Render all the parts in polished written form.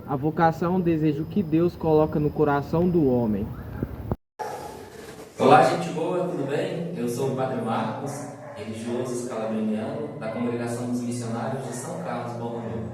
A vocação é um desejo que Deus coloca no coração do homem. Olá, gente boa, tudo bem? Eu sou o Padre Marcos, religioso escalabriniano da Congregação dos Missionários de São Carlos Borromeu.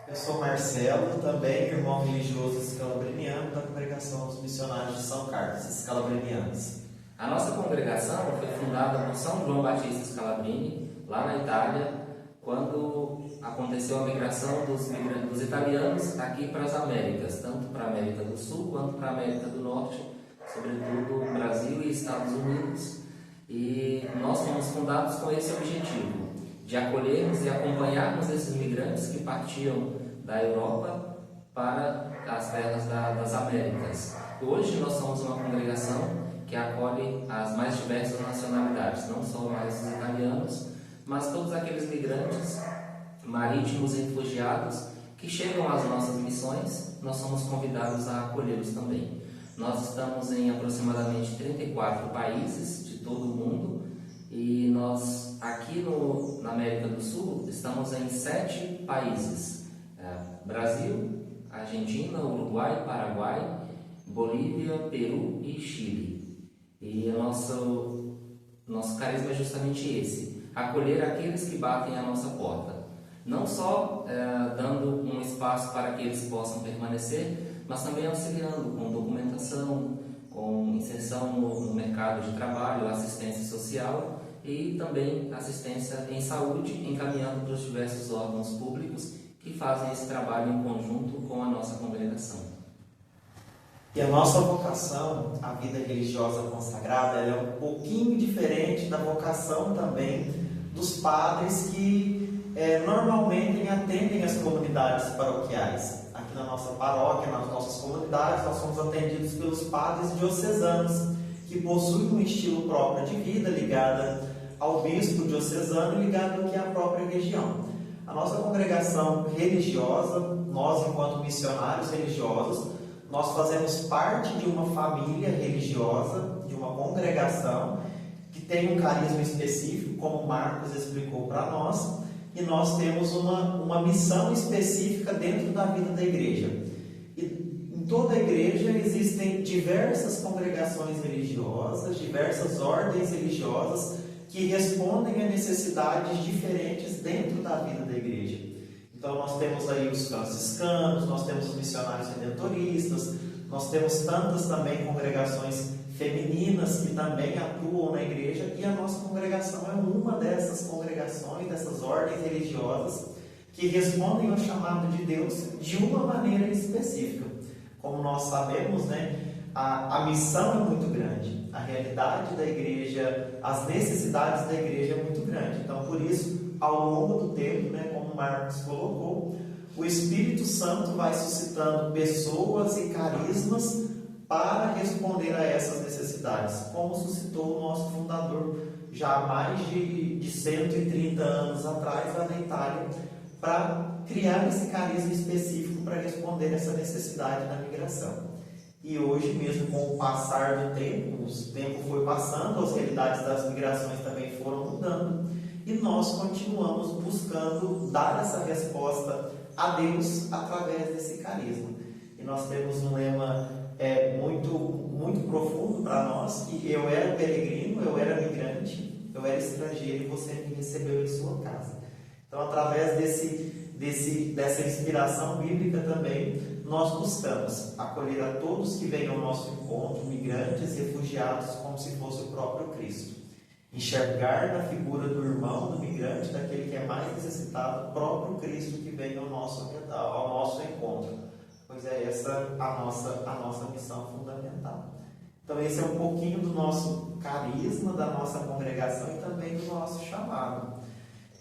Eu sou Marcelo, também irmão religioso escalabriniano da Congregação dos Missionários de São Carlos, escalabrinianos. A nossa congregação foi fundada por São João Batista Scalabrini, lá na Itália, quando aconteceu a migração dos italianos aqui para as Américas, tanto para a América do Sul quanto para a América do Norte, sobretudo Brasil e Estados Unidos. E nós fomos fundados com esse objetivo, de acolhermos e acompanharmos esses migrantes que partiam da Europa para as terras das Américas. Hoje nós somos uma congregação que acolhe as mais diversas nacionalidades, não só mais os italianos, mas todos aqueles migrantes marítimos e refugiados que chegam às nossas missões, nós somos convidados a acolhê-los também. Nós estamos em aproximadamente 34 países de todo o mundo e nós aqui na América do Sul estamos em 7 países: Brasil, Argentina, Uruguai, Paraguai, Bolívia, Peru e Chile. E o nosso carisma é justamente esse: acolher aqueles que batem à nossa porta. Não só dando um espaço para que eles possam permanecer, mas também auxiliando com documentação, com inserção no mercado de trabalho, assistência social e também assistência em saúde, encaminhando para os diversos órgãos públicos que fazem esse trabalho em conjunto com a nossa congregação. E a nossa vocação, a vida religiosa consagrada, ela é um pouquinho diferente da vocação também dos padres que normalmente atendem as comunidades paroquiais. Aqui na nossa paróquia, nas nossas comunidades, nós somos atendidos pelos padres diocesanos, que possuem um estilo próprio de vida, ligado ao bispo diocesano e ligado aqui à própria região. A nossa congregação religiosa, nós enquanto missionários religiosos, nós fazemos parte de uma família religiosa, de uma congregação que tem um carisma específico, como o Marcos explicou para nós, e nós temos uma missão específica dentro da vida da igreja. E em toda a igreja existem diversas congregações religiosas, diversas ordens religiosas que respondem a necessidades diferentes dentro da vida da igreja. Então nós temos aí os franciscanos, nós temos os missionários redentoristas, nós temos tantas também congregações femininas que também atuam na igreja, e a nossa congregação é uma dessas congregações, dessas ordens religiosas que respondem ao chamado de Deus de uma maneira específica. Como nós sabemos, a missão é muito grande, a realidade da igreja, as necessidades da igreja é muito grande. Então, por isso, ao longo do tempo, como o Marcos colocou, o Espírito Santo vai suscitando pessoas e carismas para responder a essas necessidades, como suscitou o nosso fundador já há mais de 130 anos atrás, lá na Itália, para criar esse carisma específico para responder essa necessidade da migração. E hoje, mesmo com o passar do tempo, o tempo foi passando, as realidades das migrações também foram mudando, e nós continuamos buscando dar essa resposta a Deus através desse carisma. E nós temos um lema muito profundo para nós, que eu era peregrino, eu era migrante, eu era estrangeiro e você me recebeu em sua casa. Então, através dessa inspiração bíblica também, nós buscamos acolher a todos que venham ao nosso encontro, migrantes, refugiados, como se fosse o próprio Cristo. Enxergar na figura do irmão, do migrante, daquele que é mais necessitado, o próprio Cristo que vem ao nosso encontro. Pois é essa a nossa missão fundamental. Então esse é um pouquinho do nosso carisma, da nossa congregação e também do nosso chamado,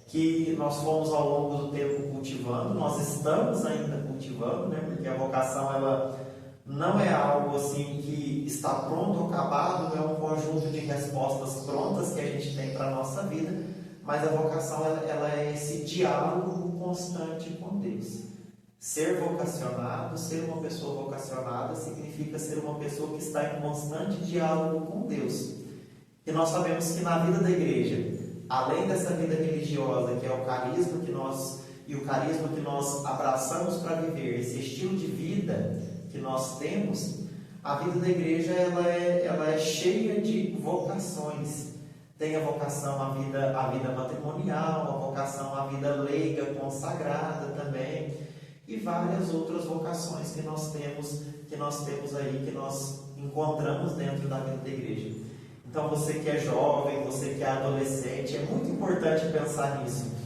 que nós fomos ao longo do tempo cultivando, nós estamos ainda cultivando, porque a vocação ela não é algo assim que está pronto ou acabado, não é um conjunto de respostas prontas que a gente tem para a nossa vida, mas a vocação ela é esse diálogo constante com Deus. Ser vocacionado, ser uma pessoa vocacionada, significa ser uma pessoa que está em constante diálogo com Deus. E nós sabemos que na vida da igreja, além dessa vida religiosa, que é o carisma que nós e o carisma que nós abraçamos para viver, esse estilo de vida que nós temos, a vida da igreja ela é cheia de vocações. Tem a vocação à vida matrimonial, a vocação à vida leiga, consagrada também, e várias outras vocações que nós temos aí, que nós encontramos dentro da vida da igreja. Então, você que é jovem, você que é adolescente, é muito importante pensar nisso.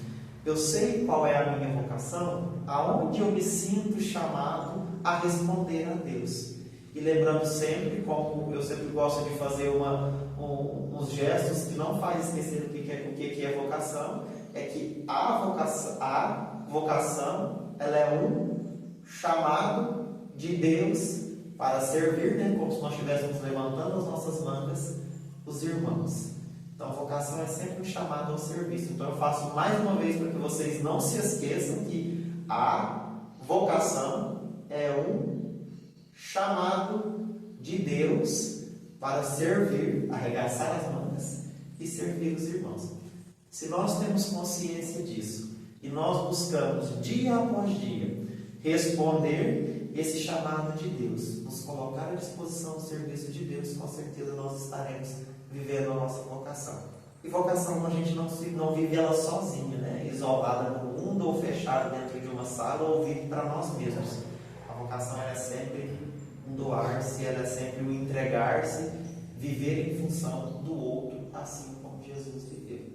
Eu sei qual é a minha vocação, aonde eu me sinto chamado a responder a Deus. E lembrando sempre, como eu sempre gosto de fazer uns gestos que não faz esquecer o que é vocação, é que a vocação ela é um chamado de Deus para servir, né? Como se nós estivéssemos levantando as nossas mangas, os irmãos. Então, a vocação é sempre um chamado ao serviço. Então, eu faço mais uma vez para que vocês não se esqueçam que a vocação é um chamado de Deus para servir, arregaçar as mangas e servir os irmãos. Se nós temos consciência disso e nós buscamos dia após dia responder esse chamado de Deus, nos colocar à disposição do serviço de Deus, com certeza nós estaremos vivendo a nossa vocação. E vocação a gente não vive ela sozinha, né? Isolada no mundo ou fechada dentro de uma sala ou vive para nós mesmos. A vocação é sempre um doar-se, ela é sempre um entregar-se, viver em função do outro, assim como Jesus viveu.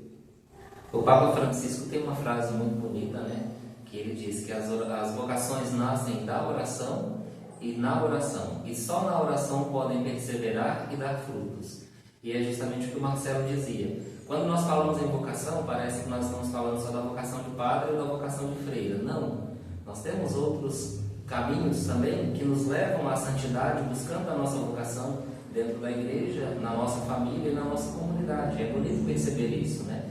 O Papa Francisco tem uma frase muito bonita, né? Que ele diz que as vocações nascem da oração e na oração, e só na oração podem perseverar e dar frutos. E é justamente o que o Marcelo dizia. Quando nós falamos em vocação, parece que nós estamos falando só da vocação de padre ou da vocação de freira. Não, nós temos outros caminhos também que nos levam à santidade, buscando a nossa vocação dentro da igreja, na nossa família e na nossa comunidade. É bonito perceber isso, né?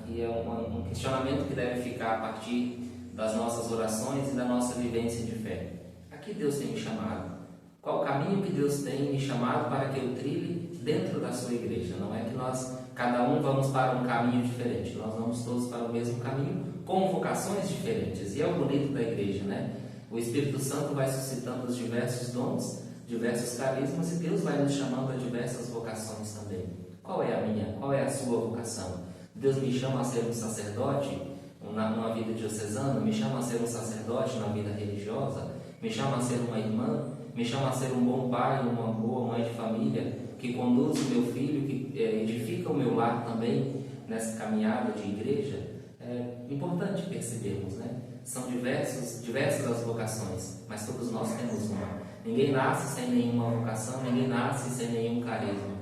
E é um questionamento que deve ficar a partir das nossas orações e da nossa vivência de fé. A que Deus tem me chamado? Qual o caminho que Deus tem me chamado para que eu trilhe dentro da sua igreja? Não é que nós, cada um, vamos para um caminho diferente. Nós vamos todos para o mesmo caminho, com vocações diferentes. E é o bonito da igreja, né? O Espírito Santo vai suscitando os diversos dons, diversos carismas, e Deus vai nos chamando a diversas vocações também. Qual é a minha? Qual é a sua vocação? Deus me chama a ser um sacerdote numa vida diocesana, me chama a ser um sacerdote na vida religiosa, me chama a ser uma irmã, me chama a ser um bom pai, uma boa mãe de família, que conduz o meu filho, que edifica o meu lar também nessa caminhada de igreja. É importante percebermos, né? São diversas as vocações, mas todos nós temos uma. Ninguém nasce sem nenhuma vocação, ninguém nasce sem nenhum carisma.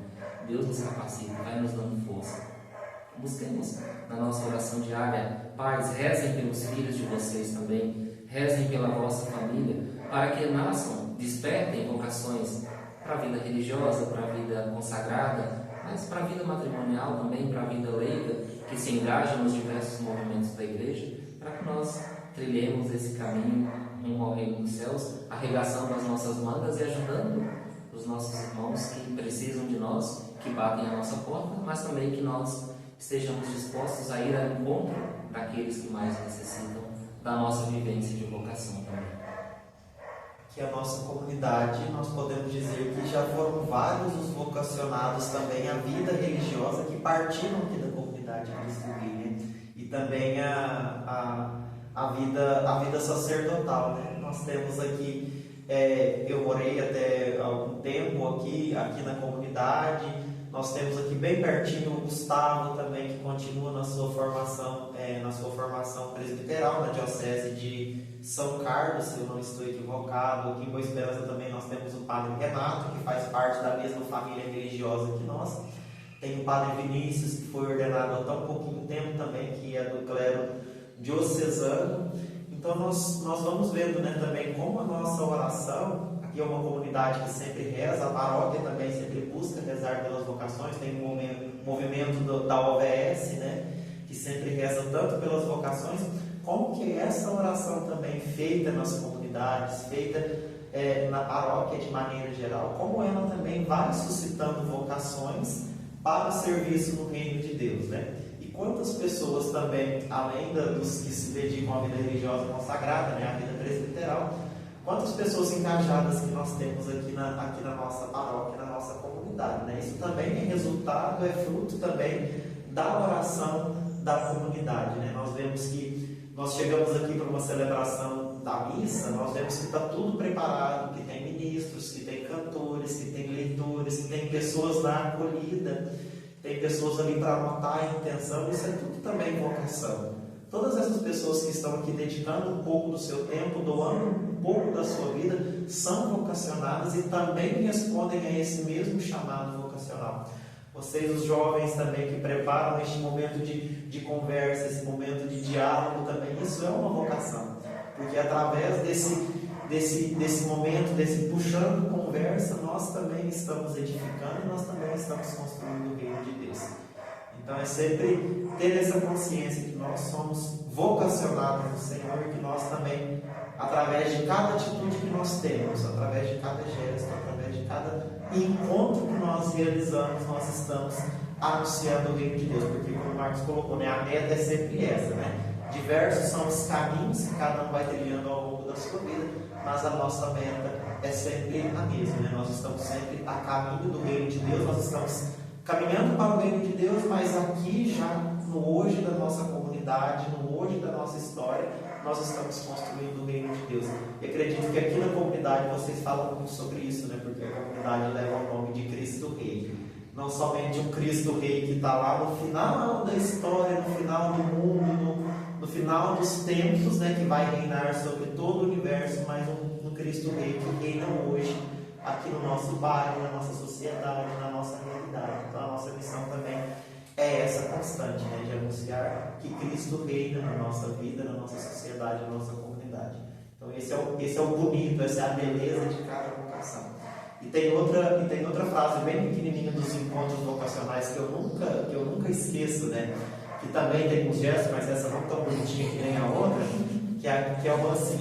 Deus nos capacita, vai nos dando força. Busquemos na nossa oração diária. Pais, rezem pelos filhos de vocês também, rezem pela vossa família, para que nasçam, despertem vocações para a vida religiosa, para a vida consagrada, mas para a vida matrimonial também, para a vida leiga, que se engaja nos diversos movimentos da igreja, para que nós trilhemos esse caminho rumo ao reino dos céus, arregaçando as nossas mangas e ajudando os nossos irmãos que precisam de nós, que batem a nossa porta, mas também que nós estejamos dispostos a ir ao encontro daqueles que mais necessitam da nossa vivência de vocação também. Que a nossa comunidade, nós podemos dizer que já foram vários os vocacionados também à vida religiosa que partiram aqui da comunidade cristã, né? E também a vida sacerdotal, né? Nós temos aqui, eu morei até algum tempo aqui na comunidade. Nós temos aqui bem pertinho o Gustavo também, que continua na sua formação presbiteral na Diocese de São Carlos, se eu não estou equivocado. Aqui em Boa Esperança também nós temos o Padre Renato, que faz parte da mesma família religiosa que nós. Tem o Padre Vinícius, que foi ordenado há tão pouquinho tempo também, que é do clero diocesano. Então nós vamos vendo, né, também como a nossa oração, aqui é uma comunidade que sempre reza, a paróquia também sempre busca rezar pelas vocações, tem um movimento da OVS, né, que sempre reza tanto pelas vocações, como que essa oração também feita nas comunidades, feita na paróquia de maneira geral, como ela também vai suscitando vocações para o serviço no reino de Deus, né? E quantas pessoas também, além dos que se dedicam à vida religiosa consagrada, né, à vida presbiteral, quantas pessoas engajadas que nós temos aqui na nossa paróquia, na nossa comunidade, né? Isso também é resultado, é fruto também da oração da comunidade, né? Nós vemos que nós chegamos aqui para uma celebração da missa, nós vemos que está tudo preparado, que tem ministros, que tem cantores, que tem leitores, que tem pessoas na acolhida, tem pessoas ali para anotar a intenção. Isso é tudo também vocação. Todas essas pessoas que estão aqui dedicando um pouco do seu tempo, doando um pouco da sua vida, são vocacionadas e também respondem a esse mesmo chamado vocacional. Vocês, os jovens também, que preparam este momento de conversa, esse momento de diálogo também, isso é uma vocação. Porque através desse momento, desse puxando conversa, nós também estamos edificando, nós também estamos construindo o reino de Deus. Então é sempre ter essa consciência que nós somos vocacionados no Senhor e que nós também, através de cada atitude que nós temos, através de cada gesto, através de cada encontro que nós realizamos, nós estamos anunciando o reino de Deus. Porque, como o Marcos colocou, né, a meta é sempre essa, né? Diversos são os caminhos que cada um vai trilhando ao longo da sua vida, mas a nossa meta é sempre a mesma, né? Nós estamos sempre a caminho do reino de Deus, nós estamos caminhando para o reino de Deus, mas aqui já no hoje da nossa comunidade, no hoje da nossa história, nós estamos construindo o reino de Deus. E acredito que aqui na comunidade vocês falam muito sobre isso, né? Porque a comunidade leva o nome de Cristo Rei. Não somente um Cristo Rei que está lá no final da história, no final do mundo, no final dos tempos, né? Que vai reinar sobre todo o universo, mas um Cristo Rei que reina hoje, aqui no nosso bairro, na nossa sociedade, na nossa realidade. Então a nossa missão também é essa constante, né, de anunciar que Cristo reina na nossa vida, na nossa sociedade, na nossa comunidade. Então esse é o bonito, essa é a beleza de cada vocação. E tem outra frase bem pequenininha dos encontros vocacionais que eu nunca esqueço, né, que também tem uns gestos, mas essa não tão bonitinha que nem a outra, que é uma assim,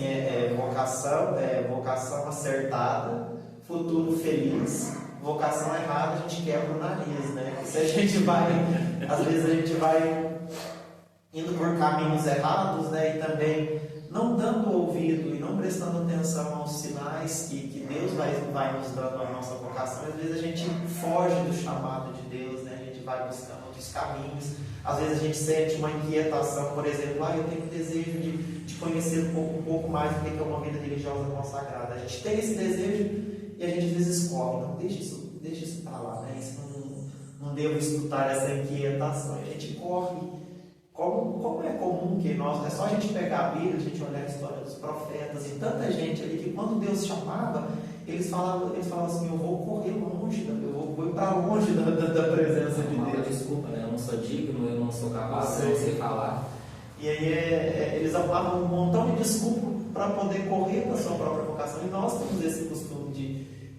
vocação acertada, futuro feliz. Vocação errada, a gente quebra o nariz, né? Porque se a gente vai, às vezes a gente vai indo por caminhos errados, né? E também não dando ouvido e não prestando atenção aos sinais que Deus vai nos dando a nossa vocação. Às vezes a gente foge do chamado de Deus, né? A gente vai buscando outros caminhos. Às vezes a gente sente uma inquietação, por exemplo, eu tenho desejo de conhecer um pouco mais do que é uma vida religiosa consagrada. A gente tem esse desejo e a gente às vezes corre, não, deixa isso para lá, né? Isso não devo escutar essa inquietação. A gente corre, como é comum que é só a gente pegar a Bíblia, a gente olhar a história dos profetas e tanta gente ali que quando Deus chamava, eles falavam assim, eu vou correr longe, eu vou ir para longe da presença de Deus. Desculpa, né? Eu não sou digno, eu não sou capaz, eu não sei falar. E aí eles arrumavam um montão de desculpa para poder correr para a sua própria vocação, e nós temos esse costume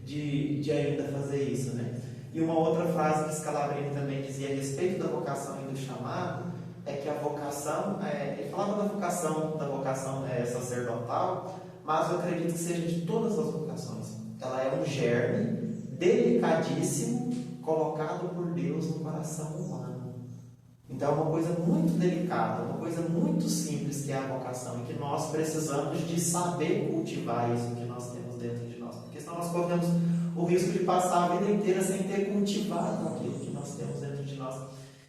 de ainda fazer isso, né? E uma outra frase que Scalabrini também dizia a respeito da vocação e do chamado é que a vocação, ele falava da vocação sacerdotal, mas eu acredito que seja de todas as vocações. Ela é um germe delicadíssimo colocado por Deus no coração humano. Então é uma coisa muito delicada, uma coisa muito simples que é a vocação, e que nós precisamos de saber cultivar isso que nós temos dentro de nós, porque senão nós corremos o risco de passar a vida inteira sem ter cultivado aquilo que nós temos dentro de nós.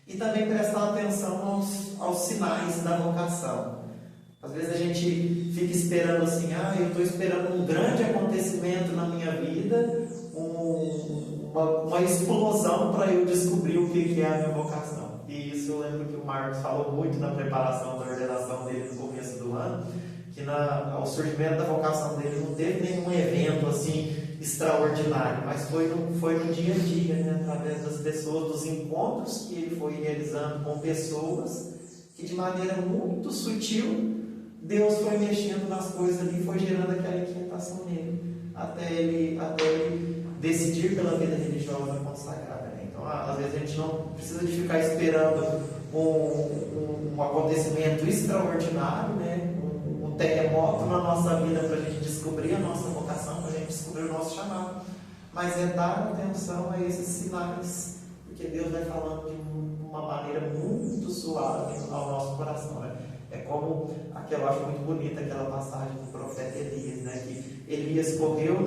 E também prestar atenção aos sinais da vocação. Às vezes a gente fica esperando assim, eu estou esperando um grande acontecimento na minha vida, uma explosão para eu descobrir o que é a minha vocação. E isso eu lembro que o Marcos falou muito na preparação da ordenação dele no começo do ano, que ao surgimento da vocação dele não teve nenhum evento assim extraordinário, mas foi no dia a dia, né, através das pessoas, dos encontros que ele foi realizando com pessoas, que de maneira muito sutil Deus foi mexendo nas coisas ali, foi gerando aquela inquietação nele, até ele decidir pela vida religiosa consagrada, né? Então, às vezes a gente não precisa de ficar esperando um acontecimento extraordinário, né? Um terremoto na nossa vida para a gente descobrir a nossa vocação, para a gente descobrir o nosso chamado, mas é dar atenção a esses sinais, porque Deus vai falando de uma maneira muito suave ao nosso coração, né? É como aquela, eu acho muito bonita aquela passagem do profeta Elias, né? Que Elias correu,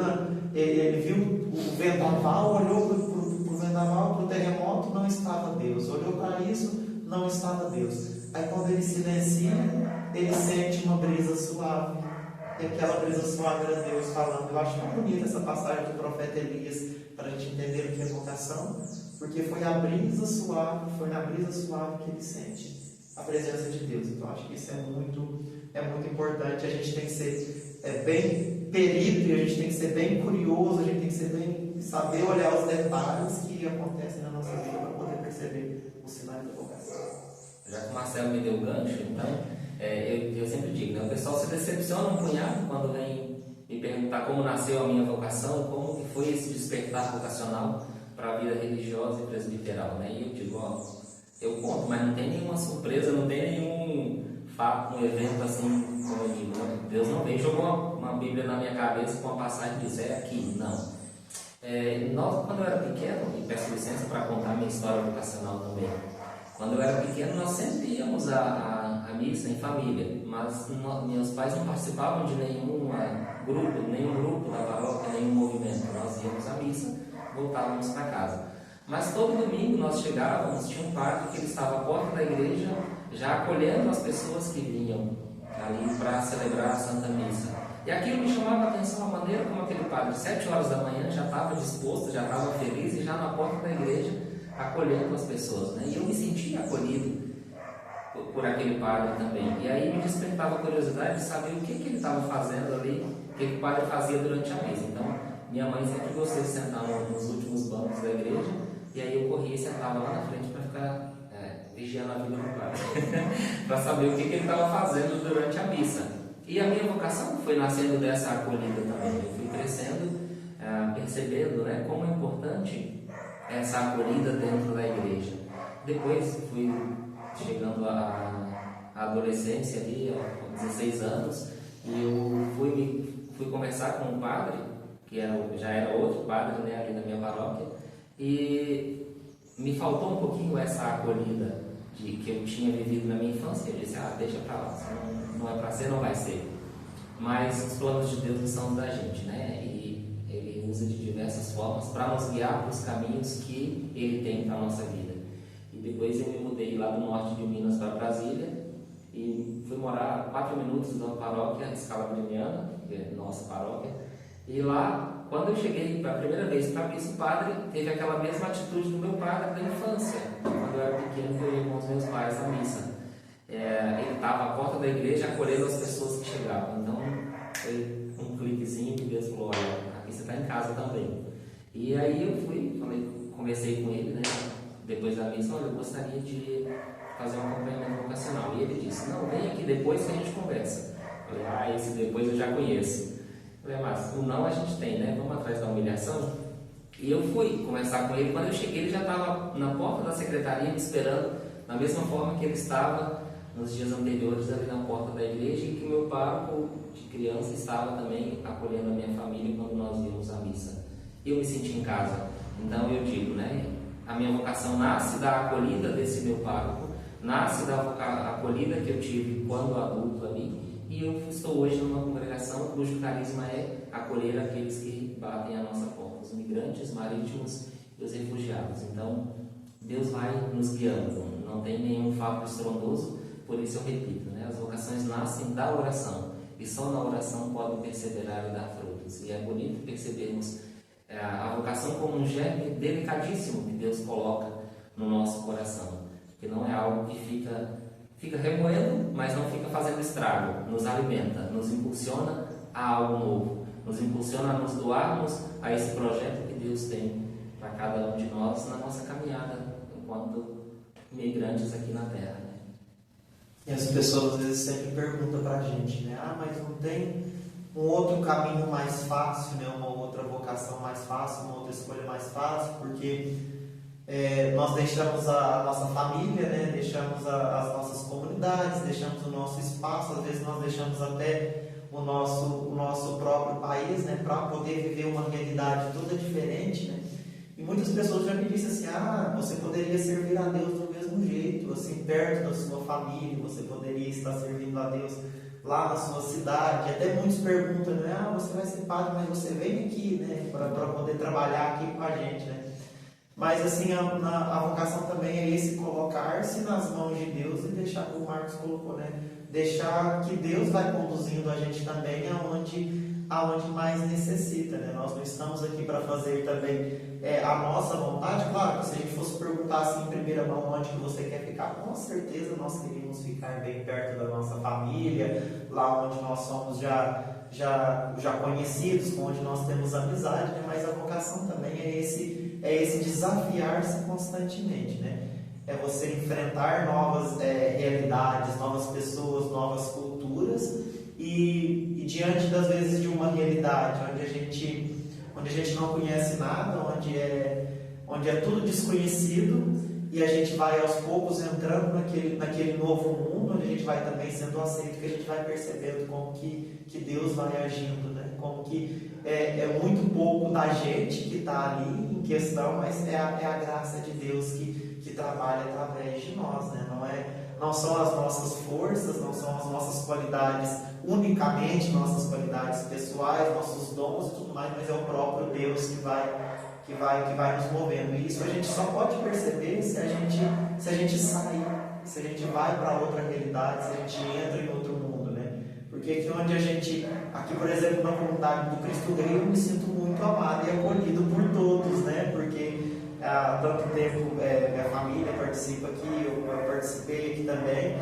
ele viu o vendaval, olhou para o vendaval, para o terremoto, não estava Deus. Olhou para isso, não estava Deus. Aí quando ele silencia, ele sente uma brisa suave. E aquela brisa suave era Deus falando. Eu acho muito bonita essa passagem do profeta Elias, para a gente entender o que é vocação, porque foi a brisa suave, foi na brisa suave que ele sente a presença de Deus. Então acho que isso é muito importante. A gente tem que ser bem perito, e a gente tem que ser bem curioso, a gente tem que ser bem, saber olhar os detalhes que acontecem na nossa vida para poder perceber os sinais da vocação. Já que o Marcelo me deu o gancho, então, eu sempre digo, né, o pessoal se decepciona um punhado quando vem me perguntar como nasceu a minha vocação, como que foi esse despertar vocacional para a vida religiosa e presbiteral, né? E eu digo, ó, eu conto, mas não tem nenhuma surpresa, não tem nenhum fato, um evento assim, como eu digo, né? Deus não veio, jogou uma Bíblia na minha cabeça com uma passagem de dizer aqui, não. Quando eu era pequeno, e peço licença para contar minha história vocacional também, quando eu era pequeno nós sempre íamos à missa em família, mas meus pais não participavam de nenhum grupo da paróquia, nenhum movimento. Nós íamos à missa, voltávamos para casa. Mas todo domingo nós chegávamos, tinha um padre que ele estava à porta da igreja, já acolhendo as pessoas que vinham ali para celebrar a Santa Missa. E aquilo me chamava a atenção, a maneira como aquele padre, 7 horas da manhã, já estava disposto, já estava feliz e já na porta da igreja, acolhendo as pessoas, né? E eu me sentia acolhido por aquele padre também. E aí me despertava a curiosidade de saber o que ele estava fazendo ali, o que o padre fazia durante a missa. Então, minha mãe sempre gostou de sentar nos últimos bancos da igreja, e aí eu corria e sentava lá na frente para ficar vigiando a vida do padre, para saber o que ele estava fazendo durante a missa. E a minha vocação foi nascendo dessa acolhida também. Eu fui crescendo, percebendo, né, como é importante essa acolhida dentro da igreja. Depois fui chegando à adolescência ali, aos 16 anos, e eu fui conversar com um padre, que já era outro padre, né, ali na minha paróquia, e me faltou um pouquinho essa acolhida que eu tinha vivido na minha infância. Eu disse, deixa pra lá, não é pra ser, não vai ser. Mas os planos de Deus não são da gente, né? E Ele usa de diversas formas para nos guiar para os caminhos que Ele tem para a nossa vida. E depois eu me mudei lá do norte de Minas para Brasília e fui morar a 4 minutos da paróquia Scalabriniana, que é nossa paróquia. E lá, quando eu cheguei pela primeira vez para a missa, o padre teve aquela mesma atitude do meu padre da infância. Quando eu era pequeno, eu ia com os meus pais à missa. Ele estava à porta da igreja acolhendo as pessoas que chegavam. Então, foi um cliquezinho que Deus falou, olha, aqui você está em casa também. E aí eu conversei com ele, né, depois da missa, olha, eu gostaria de fazer um acompanhamento vocacional. E ele disse, não, vem aqui depois que a gente conversa. Eu falei, esse depois eu já conheço. Eu falei, mas o não a gente tem, né, vamos atrás da humilhação. E eu fui conversar com ele. Quando eu cheguei, ele já estava na porta da secretaria me esperando, da mesma forma que ele estava nos dias anteriores ali na porta da igreja, e que o meu pároco de criança estava também acolhendo a minha família quando nós íamos à missa. Eu me senti em casa. Então eu digo, né, a minha vocação nasce da acolhida desse meu pároco, nasce da acolhida que eu tive quando adulto ali, e eu estou hoje numa congregação cujo carisma é acolher aqueles que batem a nossa porta, os migrantes marítimos e os refugiados. Então Deus vai nos guiando, não tem nenhum fato estrondoso. Por isso eu repito, né? As vocações nascem da oração, e só na oração podem perseverar e dar frutos. E é bonito percebermos a vocação como um germe delicadíssimo que Deus coloca no nosso coração, que não é algo que fica remoendo, mas não fica fazendo estrago, nos alimenta, nos impulsiona a algo novo, nos impulsiona a nos doarmos a esse projeto que Deus tem para cada um de nós na nossa caminhada enquanto migrantes aqui na Terra. E as pessoas às vezes sempre perguntam para a gente, né? Mas não tem um outro caminho mais fácil, né? Uma outra vocação mais fácil, uma outra escolha mais fácil, porque nós deixamos a nossa família, né? Deixamos as nossas comunidades, deixamos o nosso espaço, às vezes nós deixamos até o nosso próprio país, né? Para poder viver uma realidade toda diferente, né? E muitas pessoas já me disseram assim, você poderia servir a Deus do mesmo mesmo jeito, assim, perto da sua família, você poderia estar servindo a Deus lá na sua cidade. Até muitos perguntam, né? Ah, você vai ser padre, mas você vem aqui, né? Para poder trabalhar aqui com a gente, né? Mas assim, a vocação também é esse colocar-se nas mãos de Deus e deixar, como o Marcos colocou, né? Deixar que Deus vai conduzindo a gente também aonde mais necessita, né? Nós não estamos aqui para fazer também a nossa vontade. Claro, se a gente fosse perguntar assim em primeira mão onde que você quer ficar, com certeza nós queríamos ficar bem perto da nossa família, lá onde nós somos já conhecidos, onde nós temos amizade, né? Mas a vocação também é esse desafiar-se constantemente, né? É você enfrentar novas realidades, novas pessoas, novas culturas e diante das vezes de uma realidade onde a gente não conhece nada, onde é tudo desconhecido e a gente vai aos poucos entrando naquele novo mundo, onde a gente vai também sendo aceito, que a gente vai percebendo como que Deus vai agindo, né? Como que é muito pouco da gente que está ali em questão, mas é a graça de Deus que trabalha através de nós, né? Não são as nossas forças, não são as nossas qualidades, unicamente nossas qualidades pessoais, nossos dons e tudo mais, mas é o próprio Deus que vai nos movendo. E isso a gente só pode perceber se a gente sair, se a gente vai para outra realidade, se a gente entra em outro mundo, né? Porque aqui por exemplo, na comunidade do Cristo Rei, eu me sinto muito amado e acolhido por todos, né? Porque há tanto tempo minha família participa aqui, eu participei aqui também.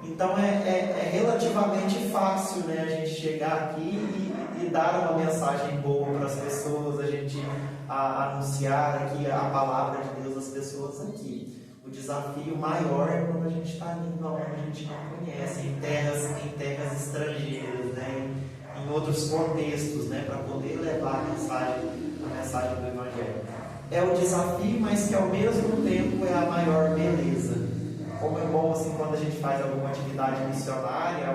Então é relativamente fácil, né, a gente chegar aqui e dar uma mensagem boa para as pessoas, a gente anunciar aqui a palavra de Deus às pessoas aqui. O desafio maior é quando a gente está indo onde a gente não conhece, em terras estrangeiras, né, em outros contextos, né, para poder levar a mensagem do Evangelho. É o desafio, mas que ao mesmo tempo é a maior beleza. Como é bom assim, quando a gente faz alguma atividade missionária,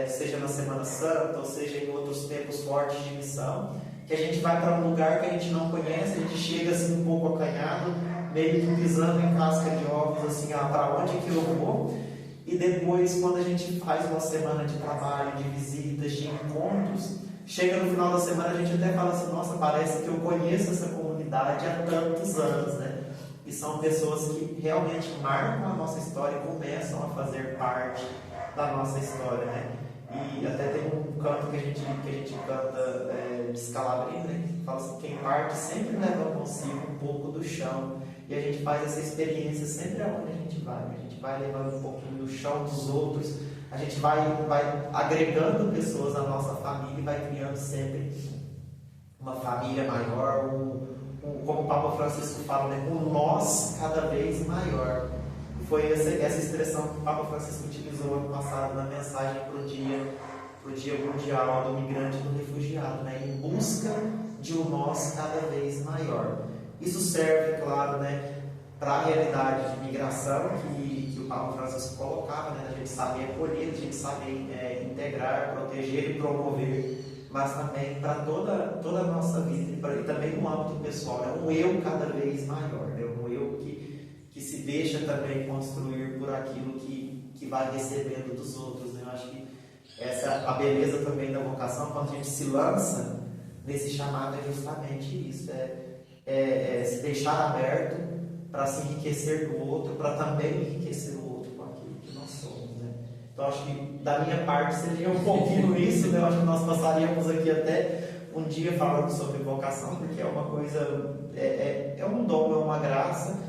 seja na Semana Santa, ou seja em outros tempos fortes de missão, que a gente vai para um lugar que a gente não conhece, a gente chega assim um pouco acanhado, meio que pisando em casca de ovos, assim, para onde que eu vou? E depois, quando a gente faz uma semana de trabalho, de visitas, de encontros, chega no final da semana a gente até fala assim, nossa, parece que eu conheço essa comunidade há tantos anos, né? E são pessoas que realmente marcam a nossa história e começam a fazer parte da nossa história, né? E até tem um canto que a gente canta de Scalabrino, né? Que fala assim, quem parte sempre leva consigo um pouco do chão. E a gente faz essa experiência sempre aonde a gente vai levando um pouquinho do chão dos outros, a gente vai agregando pessoas à nossa família e vai criando sempre uma família maior, como o Papa Francisco fala, né? Um nós cada vez maior. Foi essa expressão que o Papa Francisco utilizou ano passado na mensagem para o Dia Mundial do Migrante e do Refugiado, né? Em busca de um nós cada vez maior. Isso serve, claro, né, para a realidade de migração que o Papa Francisco colocava, né, a gente saber acolher, a gente saber integrar, proteger e promover, mas também para toda a nossa vida e também no âmbito pessoal, né, um eu cada vez maior, né, um eu que se deixa também construir por aquilo que vai recebendo dos outros, né. Eu acho que a beleza também da vocação, quando a gente se lança nesse chamado, é justamente isso, se deixar aberto para se enriquecer do outro, para também enriquecer o outro com aquilo que nós somos, né? Então acho que da minha parte seria um pouquinho isso, né? Eu acho que nós passaríamos aqui até um dia falando sobre vocação, porque é uma coisa, é um dom, é uma graça,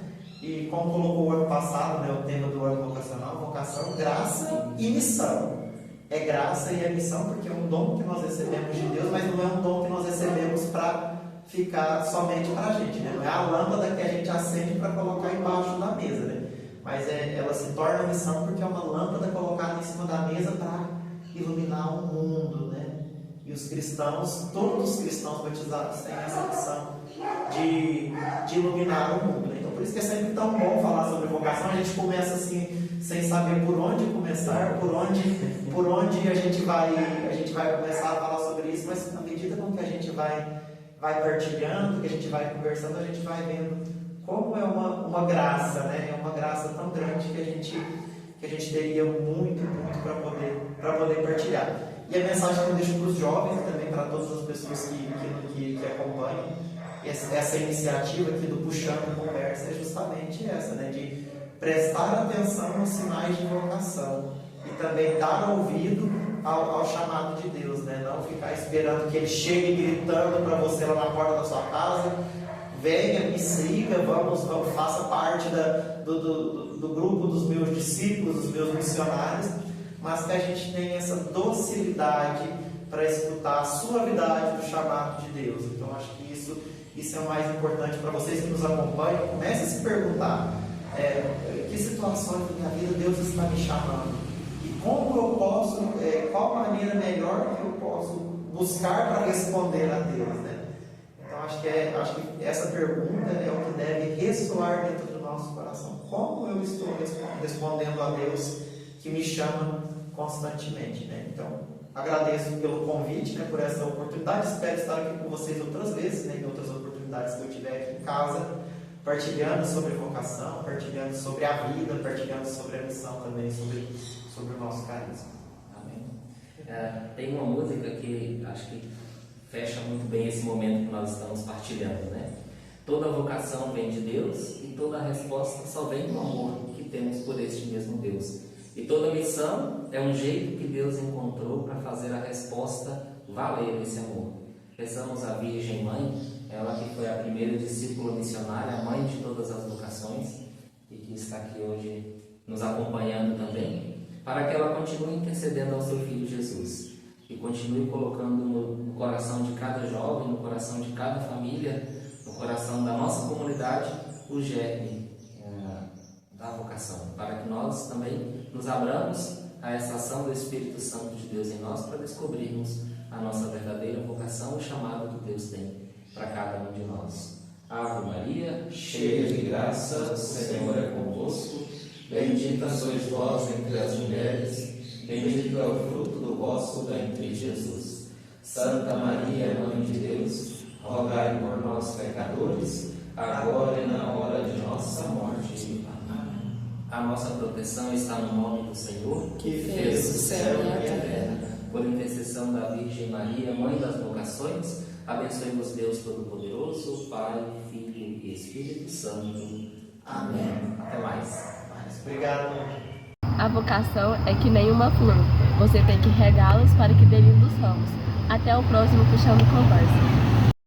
e como colocou o ano passado, né, o tema do ano vocacional, vocação, graça e missão. É graça e é missão porque é um dom que nós recebemos de Deus, mas não é um dom que nós recebemos para ficar somente para a gente, né? Não é a lâmpada que a gente acende para colocar embaixo da mesa, né? Mas ela se torna missão porque é uma lâmpada colocada em cima da mesa para iluminar o mundo, né? E os cristãos, todos os cristãos batizados têm essa missão de iluminar o mundo, né? Então por isso que é sempre tão bom falar sobre vocação. A gente começa assim, sem saber por onde começar, por onde a gente vai começar a falar sobre isso, mas à medida com que a gente vai partilhando, que a gente vai conversando, a gente vai vendo como é uma graça, né? É uma graça tão grande que a gente teria muito para poder partilhar. E a mensagem que eu deixo para os jovens e também para todas as pessoas que acompanham essa iniciativa aqui do Puxando Conversa é justamente essa, né? De prestar atenção nos sinais de vocação e também dar ouvido ao chamado de Deus, né? Não ficar esperando que Ele chegue gritando para você lá na porta da sua casa: venha, me siga, vamos, faça parte do grupo dos meus discípulos, dos meus missionários, mas que a gente tenha essa docilidade para escutar a suavidade do chamado de Deus. Então, acho que isso é o mais importante para vocês que nos acompanham. Comece a se perguntar: que situações da minha vida Deus está me chamando? E como eu posso, qual maneira melhor que eu posso buscar para responder a Deus, né? Então, acho que essa pergunta é o que deve ressoar dentro do nosso coração. Como eu estou respondendo a Deus que me chama constantemente, né? Então, agradeço pelo convite, né, por essa oportunidade. Espero estar aqui com vocês outras vezes, né, em outras oportunidades que eu tiver aqui em casa, partilhando sobre vocação, partilhando sobre a vida, partilhando sobre a missão também, sobre o nosso carisma. Amém. Tem uma música que acho que fecha muito bem esse momento que nós estamos partilhando, né? Toda vocação vem de Deus e toda resposta só vem do amor que temos por este mesmo Deus. E toda missão é um jeito que Deus encontrou para fazer a resposta valer esse amor. Peçamos à Virgem Mãe, ela que foi a primeira discípula missionária, a mãe de todas as vocações, e que está aqui hoje nos acompanhando também, para que ela continue intercedendo ao seu Filho Jesus, e continue colocando no coração de cada jovem, no coração de cada família, no coração da nossa comunidade, o germe da vocação, para que nós também nos abramos a essa ação do Espírito Santo de Deus em nós, para descobrirmos a nossa verdadeira vocação, o chamado que Deus tem para cada um de nós. Ave Maria, cheia de graça, o Senhor é convosco, bendita sois vós entre as mulheres, bendito é o fruto do vosso ventre, Jesus. Santa Maria, Mãe de Deus, rogai por nós, pecadores, agora e na hora de nossa morte. Amém. A nossa proteção está no nome do Senhor, que fez o céu e a terra. Por intercessão da Virgem Maria, Mãe das vocações, abençoe-vos Deus Todo-Poderoso, Pai, Filho e Espírito Santo. Amém. Até mais. Obrigado. A vocação é que nem uma flor. Você tem que regá-los para que dê lindos ramos. Até o próximo Puxando Conversa.